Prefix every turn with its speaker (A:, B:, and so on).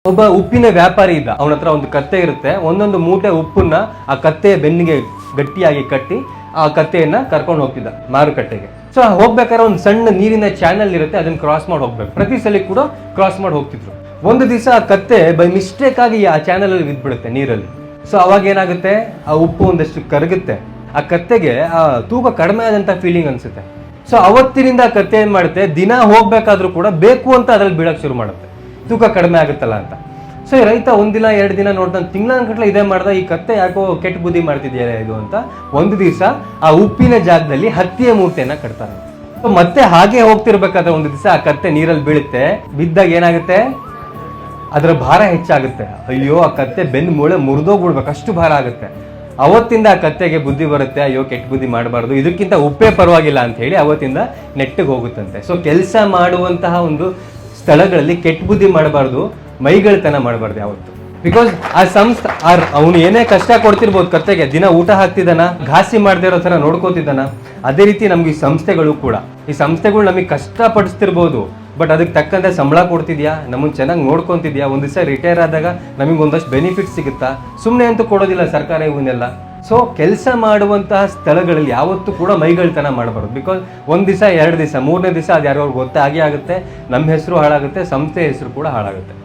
A: ಒಬ್ಬ ಉಪ್ಪಿನ ವ್ಯಾಪಾರಿ ಇದ್ದ. ಅವನ ಹತ್ರ ಒಂದು ಕತ್ತೆ ಇರುತ್ತೆ. ಒಂದೊಂದು ಮೂಟೆ ಉಪ್ಪನ್ನ ಆ ಕತ್ತೆಯ ಬೆನ್ನಿಗೆ ಗಟ್ಟಿಯಾಗಿ ಕಟ್ಟಿ ಆ ಕತ್ತೆಯನ್ನ ಕರ್ಕೊಂಡು ಹೋಗ್ತಿದ್ದ ಮಾರುಕಟ್ಟೆಗೆ. ಸೊ ಹೋಗ್ಬೇಕಾದ್ರೆ ಒಂದು ಸಣ್ಣ ನೀರಿನ ಚಾನಲ್ ಇರುತ್ತೆ, ಅದನ್ನ ಕ್ರಾಸ್ ಮಾಡಿ ಹೋಗ್ಬೇಕು. ಪ್ರತಿ ಸಲ ಕೂಡ ಕ್ರಾಸ್ ಮಾಡಿ ಹೋಗ್ತಿದ್ರು. ಒಂದು ದಿವಸ ಆ ಕತ್ತೆ ಬೈ ಮಿಸ್ಟೇಕ್ ಆಗಿ ಆ ಚಾನಲ್ ಅಲ್ಲಿ ಬಿದ್ಬಿಡುತ್ತೆ ನೀರಲ್ಲಿ. ಸೊ ಅವಾಗ ಏನಾಗುತ್ತೆ, ಆ ಉಪ್ಪು ಒಂದಷ್ಟು ಕರಗುತ್ತೆ. ಆ ಕತ್ತೆಗೆ ಆ ತೂಕ ಕಡಿಮೆ ಆದಂತ ಫೀಲಿಂಗ್ ಅನ್ಸುತ್ತೆ. ಸೊ ಅವತ್ತಿನಿಂದ ಆ ಕತ್ತೆ ಏನ್ ಮಾಡುತ್ತೆ, ದಿನ ಹೋಗ್ಬೇಕಾದ್ರೂ ಕೂಡ ಬೇಕು ಅಂತ ಅದ್ರಲ್ಲಿ ಬೀಳಕ್ ಶುರು ಮಾಡುತ್ತೆ, ತೂಕ ಕಡಿಮೆ ಆಗುತ್ತಲ್ಲ ಅಂತ. ಸೊ ಈ ರೈತ ಒಂದಿನ 2 ದಿನ ನೋಡ್ತಾನೆ, ತಿಂಗಳಗಟ್ಟಲೆ ಇದೇ ಮಾಡ್ದ, ಈ ಕತ್ತೆ ಯಾಕೋ ಕೆಟ್ಟ ಬುದ್ಧಿ ಮಾಡ್ತಿದ್ಯಾ ಇದು ಅಂತ. ಒಂದು ದಿವಸ ಆ ಉಪ್ಪಿನ ಜಾಗದಲ್ಲಿ ಹತ್ತಿಯ ಮೂಟೆಯನ್ನ ಕಟ್ತಾನೆ. ಸೊ ಮತ್ತೆ ಹಾಗೆ ಹೋಗ್ತಿರ್ಬೇಕಾದ್ರೆ ಒಂದು ದಿವಸ ಆ ಕತ್ತೆ ನೀರಲ್ಲಿ ಬೀಳುತ್ತೆ. ಬಿದ್ದಾಗ ಏನಾಗುತ್ತೆ, ಅದರ ಭಾರ ಹೆಚ್ಚಾಗುತ್ತೆ. ಅಯ್ಯೋ, ಆ ಕತ್ತೆ ಬೆನ್ನು ಮೂಳೆ ಮುರಿದೋಗ್ಬಿಡ್ಬೇಕು, ಅಷ್ಟು ಭಾರ ಆಗುತ್ತೆ. ಅವತ್ತಿಂದ ಆ ಕತ್ತೆಗೆ ಬುದ್ಧಿ ಬರುತ್ತೆ, ಅಯ್ಯೋ ಕೆಟ್ಟ ಬುದ್ಧಿ ಮಾಡಬಾರ್ದು, ಇದಕ್ಕಿಂತ ಉಪ್ಪೇ ಪರವಾಗಿಲ್ಲ ಅಂತ ಹೇಳಿ ಅವತ್ತಿಂದ ನೆಟ್ಟಿಗೆ ಹೋಗುತ್ತಂತೆ. ಸೊ ಕೆಲಸ ಮಾಡುವಂತಹ ಒಂದು ಸ್ಥಳಗಳಲ್ಲಿ ಕೆಟ್ಟ ಬುದ್ಧಿ ಮಾಡಬಾರ್ದು, ಮೈಗಳತನ ಮಾಡಬಾರ್ದು ಯಾವತ್ತು. ಬಿಕಾಸ್ ಆ ಸಂಸ್ಥೆ ಅವನು ಏನೇ ಕಷ್ಟ ಕೊಡ್ತಿರ್ಬೋದು ಕತ್ತೆಗೆ, ದಿನ ಊಟ ಹಾಕ್ತಿದ್ದಾನ, ಘಾಸಿ ಮಾಡದೇ ಇರೋ ಥರ ನೋಡ್ಕೋತಿದ್ದಾನ. ಅದೇ ರೀತಿ ನಮ್ಗೆ ಈ ಸಂಸ್ಥೆಗಳು ಕೂಡ, ಈ ಸಂಸ್ಥೆಗಳು ನಮಗೆ ಕಷ್ಟಪಡಿಸ್ತಿರ್ಬೋದು, ಬಟ್ ಅದಕ್ಕೆ ತಕ್ಕಂತೆ ಸಂಬಳ ಕೊಡ್ತಿದ್ಯಾ, ನಮ್ಮನ್ನು ಚೆನ್ನಾಗಿ ನೋಡ್ಕೊತಿದ್ಯಾ, ಒಂದು ದಿವಸ ರಿಟೈರ್ ಆದಾಗ ನಮಗೆ ಒಂದಷ್ಟು ಬೆನಿಫಿಟ್ ಸಿಗುತ್ತಾ? ಸುಮ್ಮನೆ ಅಂತೂ ಕೊಡೋದಿಲ್ಲ ಸರ್ಕಾರ ಇವನ್ನೆಲ್ಲ. ಸೊ ಕೆಲಸ ಮಾಡುವಂತಹ ಸ್ಥಳಗಳಲ್ಲಿ ಯಾವತ್ತೂ ಕೂಡ ಮೈಗಳತನ ಮಾಡಬಾರ್ದು. ಬಿಕಾಸ್ ಒಂದು ದಿವಸ 2 ದಿವಸ 3ನೇ ದಿವಸ ಅದು ಯಾರೋ ಗೊತ್ತೇ ಆಗೇ ಆಗುತ್ತೆ, ನಮ್ಮ ಹೆಸರು ಹಾಳಾಗುತ್ತೆ, ಸಂಸ್ಥೆ ಹೆಸರು ಕೂಡ ಹಾಳಾಗುತ್ತೆ.